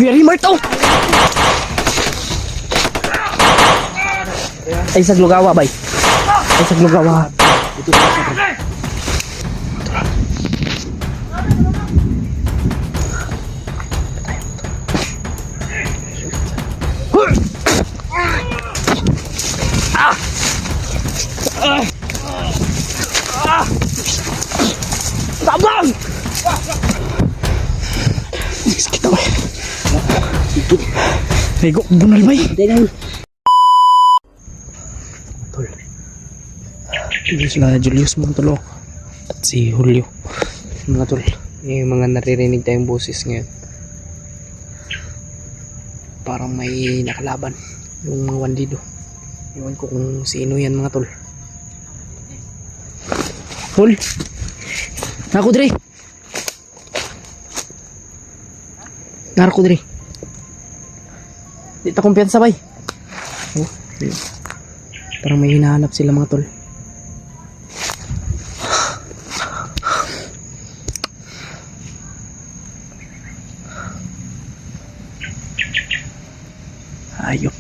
Kuya Rimart, oh! Ay, sa lugawa, bay. Ay, sa lugawa. Ito sa lugawa. Tabang! Sakit ako eh. Ligo, bunal ba eh? Tol. Hindi sila Julius mga tol at si Julio. Mga tol, yung mga naririnig tayong boses ngayon. Parang may nakalaban. Yung mga bandido. Iwan ko kung sino yan mga tol. Hul! Narko dre! Narko dre! Di ta kumpiyansa bay. Oh, parang may hinahanap sila mga tol. Ayop.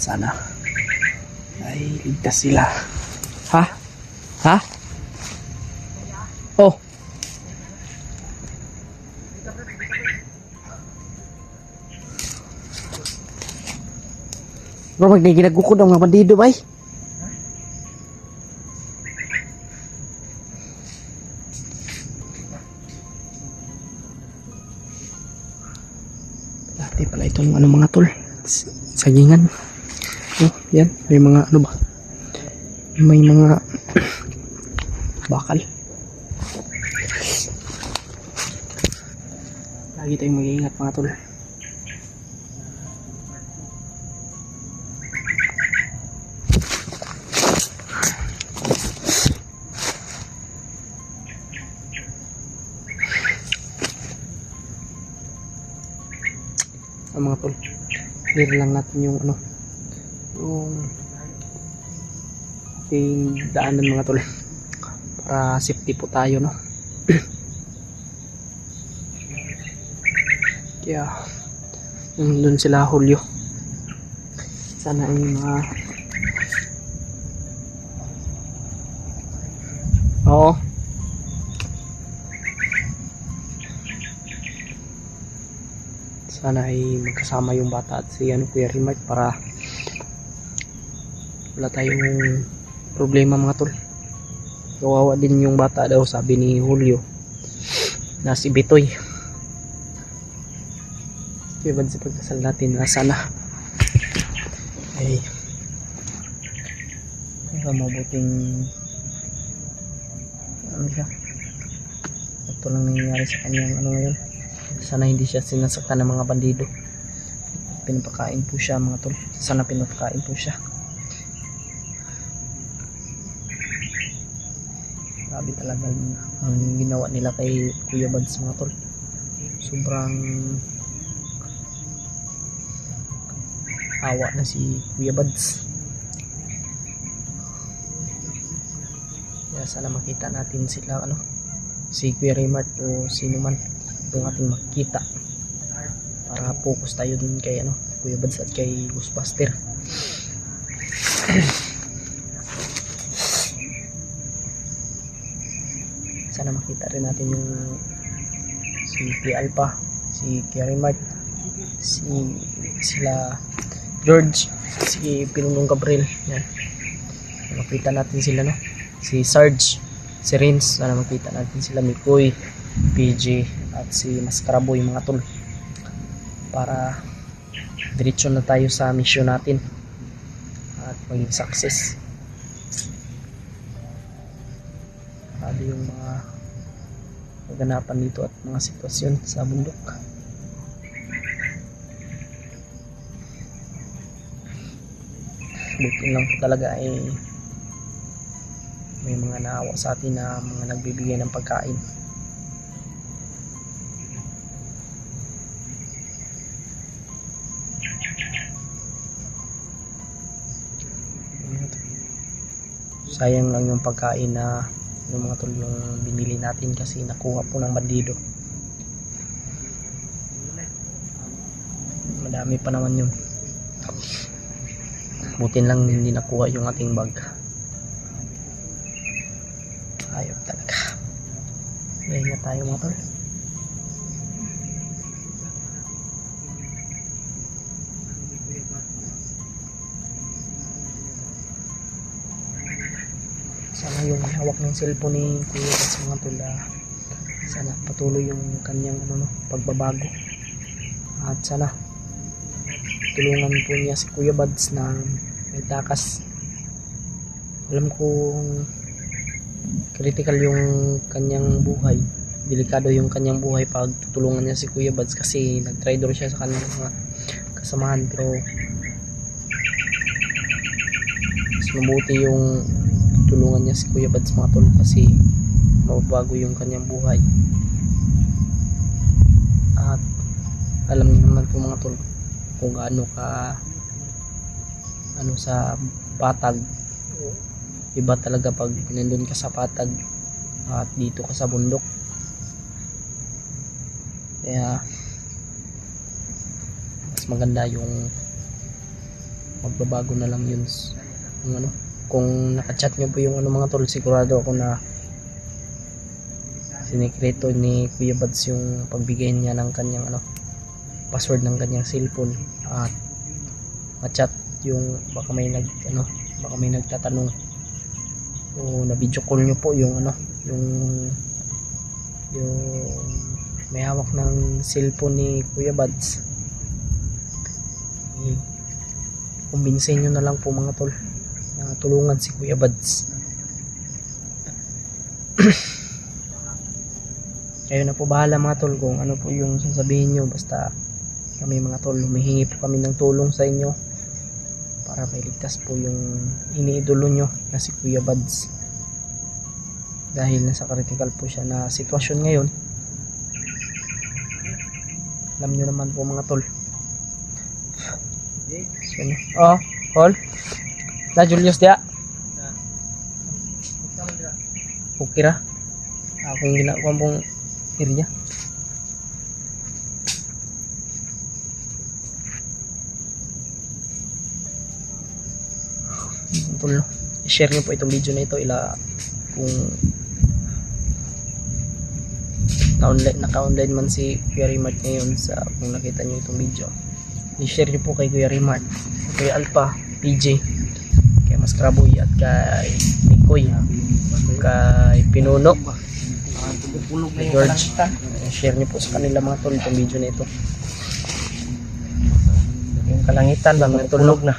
Sana ay ligtas sila. Ha? Ha? Oh. Bro, magniginagukod ang mga bandido ba eh? Dati pala itong ano mga tol. Sagingan. Oh, yan. May mga ano ba? May mga bakal. Lagi tayong mag-iingat mga tol. Mga tol, clear lang natin yung ano, yung ating daanan mga tol, para safety po tayo, no? Kaya doon sila Julio, sana ay mga oo. Sana ay magkasama yung bata at si ano, Kuya Rimart, para wala tayong problema mga tol. Kawawa din yung bata daw, sabi ni Julio na si Bitoy. Kaya ba sa pagkasal natin na sana ay mabuting ano siya, ito lang nangyayari sa kanyang ano ngayon. Sana hindi siya sinasaktan ng mga bandido. Pinapakain po siya mga tol. Sana pinapakain po siya. Grabe talaga ang ginawa nila kay Kuya Bads mga tol. Sobrang awa na si Kuya Bads. Kaya sana makita natin sila ano, si Kuya Rimart o sino man yung ating makikita, para focus tayo dun kay ano, Kuya Bads at kay Ghostbuster. Sana makita rin natin yung si Kuya Alpha, si Kuya Rimart, sila George, si Pinunong Gabriel. Yan, makita natin sila, no? Si Sarge, si Rins, sana makita natin sila, Mikoy, PG at si Mascaraboy mga tol, para diretso na tayo sa mission natin at maging success. Grabe yung mga kaganapan dito at mga sitwasyon sa bundok. Buti lang po talaga ay may mga naawa sa atin na mga nagbibigay ng pagkain. Sayang lang yung pagkain na yung mga tol yung binili natin kasi nakuha po ng bandido. Madami pa naman yun. Butin lang hindi nakuha yung ating bag. Ayop talaga. Ingat tayo mga tol. Sana yung hawak ng cellphone ni Kuya sa mga tol, sana patuloy yung kanyang pagbabago, at sana tulungan po niya si Kuya Buds na may takas. Alam kong critical yung kanyang buhay, delikado yung kanyang buhay pag tutulungan niya si Kuya Buds kasi nag-traitor siya sa kanyang mga kasamahan, pero mas mabuti yung tulungan niya si Kuya Buds mga tol kasi mababago yung kanyang buhay. At alam niyo naman po mga tol kung gaano ka sa patag. Iba talaga pag nandun ka sa patag at dito ka sa bundok. Kaya mas maganda yung magbabago na lang yun. Yung kung nakachat nyo po yung mga tol, sigurado ako na sinikreto ni Kuya Buds yung pagbigay niya ng kanyang password ng kanyang cellphone, at ma-chat yung baka may nagtatanong o na video call nyo po yung yung may hawak ng cellphone ni Kuya Buds. Kumbinsin nyo na lang po mga tol na tulungan si Kuya Buds. Kayo na po bahala mga tol kung ano po yung sasabihin nyo, basta kami mga tol humihingi po kami ng tulong sa inyo para mailigtas po yung iniidolo nyo na si Kuya Buds, dahil nasa critical po siya na sitwasyon ngayon. Alam nyo naman po mga tol. So, Paul na Julius dia. Okay ra. Ako yung ginagawa pong area. Tol, i-share nyo po itong video na ito kung naka-online man si Kuya Rimart ngayon kung nakita nyo itong video. I-share nyo po kay Kuya Rimart, Kuya Alpha, PJ, kay Mas Kraboy at kay Mikoy, kay Pinuno, kay George. Share nyo po sa kanila mga tol itong video na ito. Yung kalangitan ba mga tulog na.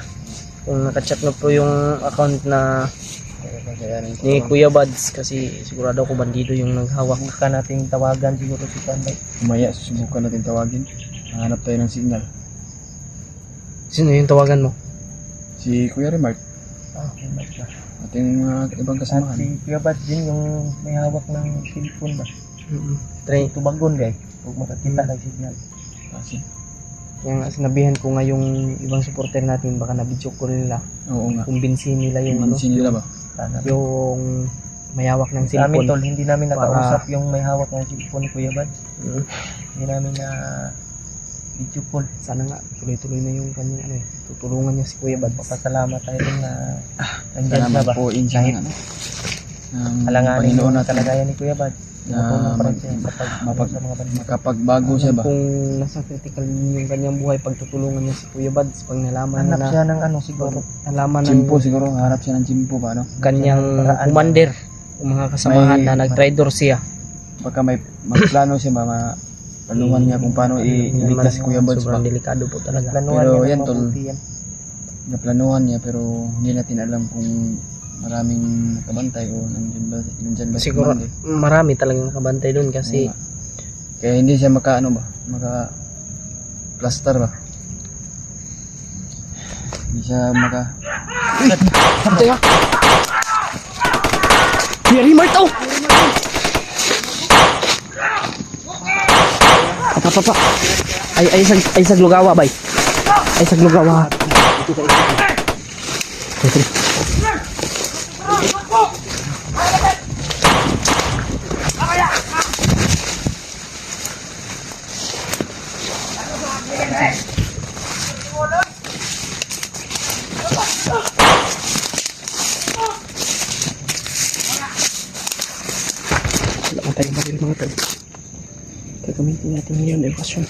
Kung nakachat na po yung account na ni Kuya Buds, kasi sigurado ako bandido yung naghawak. Subukan nating tawagan siguro si Panday. Umaya, susubukan natin tawagin. Hanap tayo ng signal. Sino yung tawagan mo? Si Kuya Rimart. Rimart ba? Ating mga ibang kasamahan. Si Kuya Buds din yung may hawak ng cellphone ba? Try. Tubagon guys. Huwag makakita ng signal. Kasi, Yung sinabihan ko nga yung ibang supporter natin, baka na-video call nila. oo nga. Kumbinsin nila yung Kumbinsin nila ba? Sana. yung may hawak ng Sa amin cellphone. tol, hindi namin nakausap yung may hawak ng cellphone ni Kuya Buds. Mm. Hindi namin na video call. Sana nga tuloy-tuloy na yung kanyang tutulungan niya si Kuya Buds. Papasalamat tayo din na nandyan Salamat na ba? po insa Kahit ng ng alanganin Panginoon yung natin. kalagayan ni Kuya Buds. Natulong pa rin siya sa mga bandido. Makapagbago siya ba? Kung nasa critical yung kanyang buhay, pagtutulungan niya si Kuya Buds, pag nalaman Hanap na siya ng siguro. nalaman ng Chimpo siguro, harap siya ng chimpo ba, no? kanyang Paraan. commander o mga kasamahan May- na nag-traitor siya. Baka may magplano siya ba, planuhan niya kung paano iligtas si Kuya Buds ba? Sobrang delikado po talaga. Planuhan Pero niya yan, ng tol. mabuti yan. Naplanuhan niya pero hindi natin alam kung maraming nakabantay o nandyan ba si Siguro Commander. marami talagang nakabantay doon kasi Oo nga. Kaya hindi siya maka plaster ba? Hindi siya Kuya Rimart, oh! Apa. Ay sa lugawa, bay. Ay sa lugawa. tayong baril mga tol. Gagamitin natin ngayon evacuation.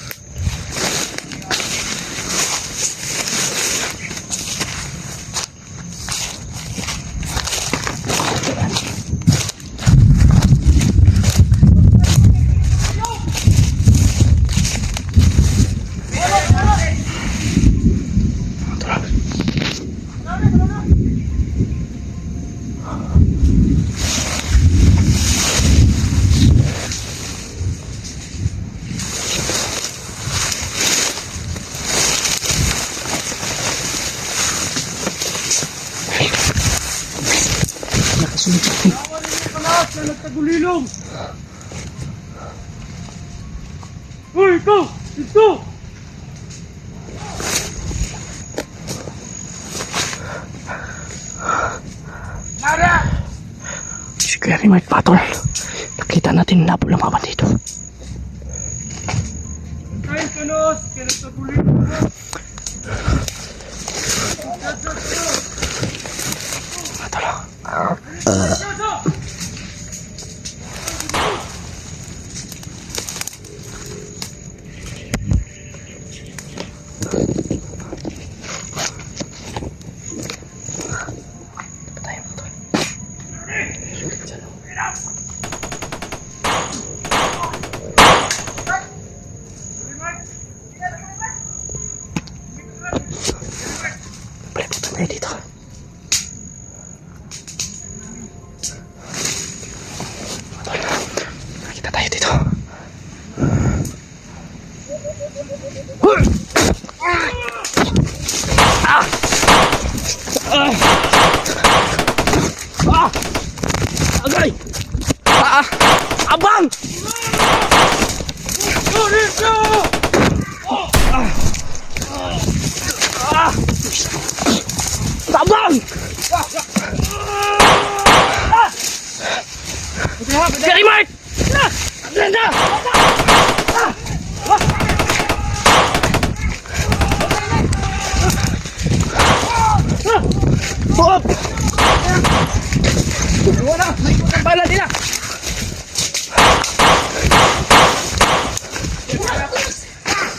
Nagtagulilong! Hoy, ikaw! Dito! Si Kuya Rimart Patol. Nakita natin na lumaban dito. Kain ka nos! Kaya nagtagulilong! Paliputan tayo dito. Nakita tayo dito. Agay! Abang! Abang! Kuya Rimart! Ganda! Hop! Wala! May bala nila!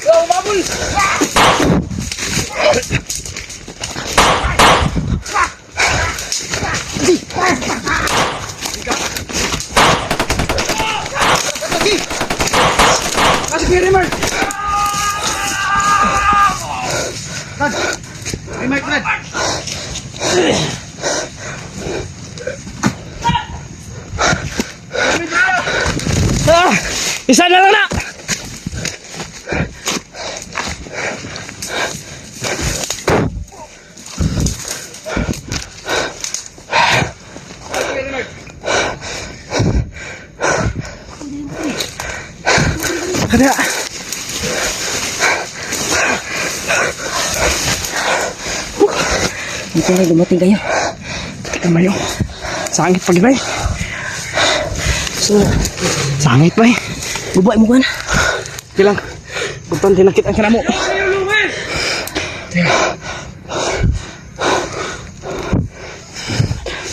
Go, babul! Kasi Kuya Rimart! Rimart, Brad! Isa na lang na! Ada. Dito na dumating kayo. Kita mayo. Sangit pag bay. So, sangit bay. Bubuhay mo kan? Kilang. Buton tinakit ang kanamo.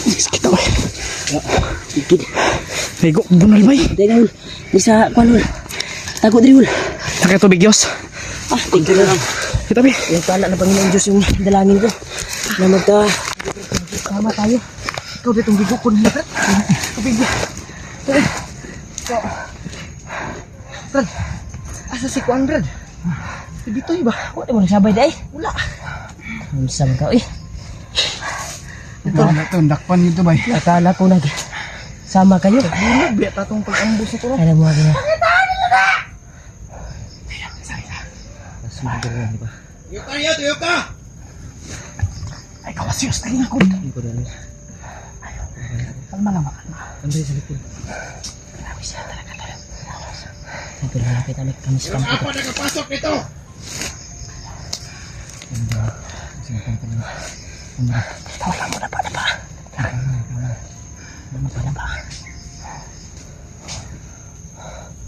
Sakit ako eh. Sakit. Higo, bunal bay. Teka, Hul. Bisa, kuan, Hul. Takot diri, Hul. Sakit tubig Diyos. Tingnan na lang. Kita bay. Yung pala na Panginoon Diyos yung dalangin ko. Na magka... Sama tayo. Ikaw dito ang bigo ko na. Tubig. Brad, asa si Kuan, Brad? Dito ba? Wala mo nagsabay dahil. Wala. Unsam ka, eh. Ito, dakpan dito ba? Akala ko nag... Sama kayo. Bulag, biya tatong pag-ambos na to. Alam mo agad na. Tuyo ka! Ay, kawasiyos tayo ako. Kalma lang, kalma. Andun sa likod. Grabe siya talaga talaga. Sabi na lapit kami sa kampo. Apa nakapasok ito? Wala mo na pa.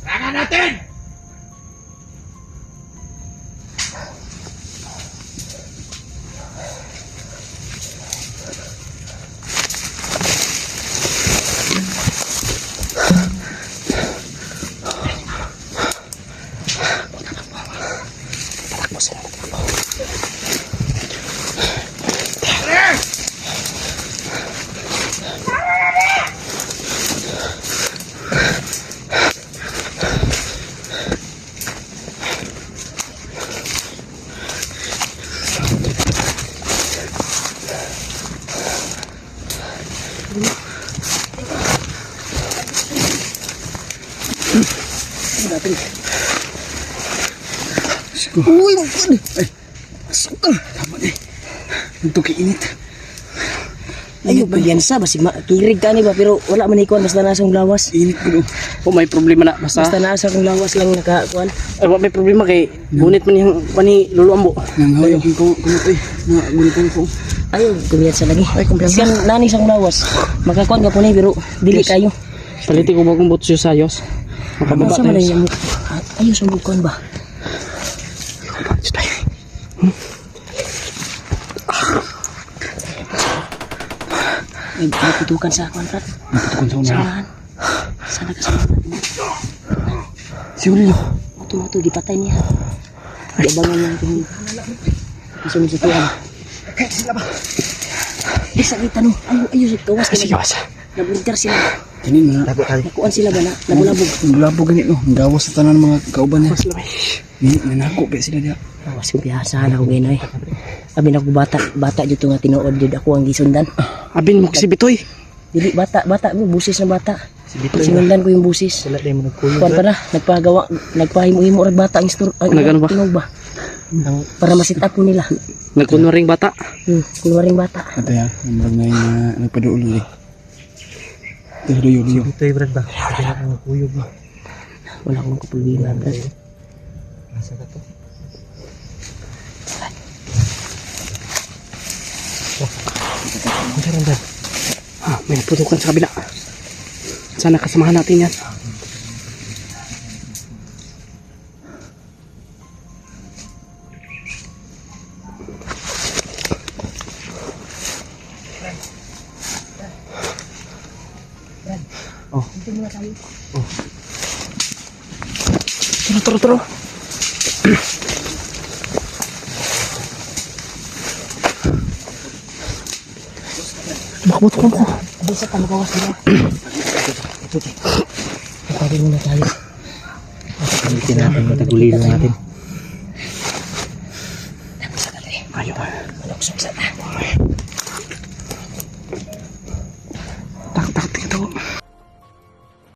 Tangan natin! Uy, magpun! Ay, asok ka! Tama eh. Ito kainit. Ayo pagyansa basi kirig ka ni ba pero wala man ikuan basta nasa akong lawas. Init ko. O may problema na basta. Basta nasa akong lawas lang nakakuan. Ay, wa may problema kay gunit man yung pani Lolo Ambo. Nanghaw yung kumot eh. Nagulitan ko. Ayo kumpiyansa lagi. Ay kumpiyansa. Iskan nani sa akong lawas. Makakuan ka po ni pero dili kayo. Paliti ko bagong butso sa ayos. Makababa Asa man tayo. yung ayo sa bukuan ba? Ay, naputukan sa akuan Brad. Naputukan sa unahan. Sana ka sa mga. Si Julio. Tumato gipatay niya. Yabangan niya kung kasunod sa tuwan. Eh, sakita no. Ayo sa kawas ka Sige, na. basa. Nabunter sila. Kanin mo na. Nakuan sila ba na? Nabulabog. Ang labo ganit no. Ang gawas sa tanan ng mga kauban niya. Mas lamay. Nanako pa sila diya. Awas ko biyasahan ako ngayon eh. Abi na ko bata dito nga tinuod jud ako ang gisundan. Abin mo si Bitoy. Dili bata mo busis na bata. Sinundan ko yung busis. Sila din mo nagkuyo. Kuan pa na nagpahimo rag bata ang store ang Nagano ba? tinog ba? Para ma-sit up ko nila. Nagkunwaring bata. Kunwaring bata. Ate ha. Ang mga ngayon na nagpaduol ulit. Ito Julio. Ito yung brad ba? Sabi na ang kuyo ba? Wala akong kapulina. Nasa ka to? Ano rin, Brad? May naputukan sa kabila. Sana kasamahan natin yan. Oh. Oh. Turo. Makabot ko. Bisa ka magawas nila. Pwede muna tayo. Palitin natin yung tagulilo natin. Tapos sa dali. Ayaw ba? Maluksok sa ta. Tak, tingnan ko.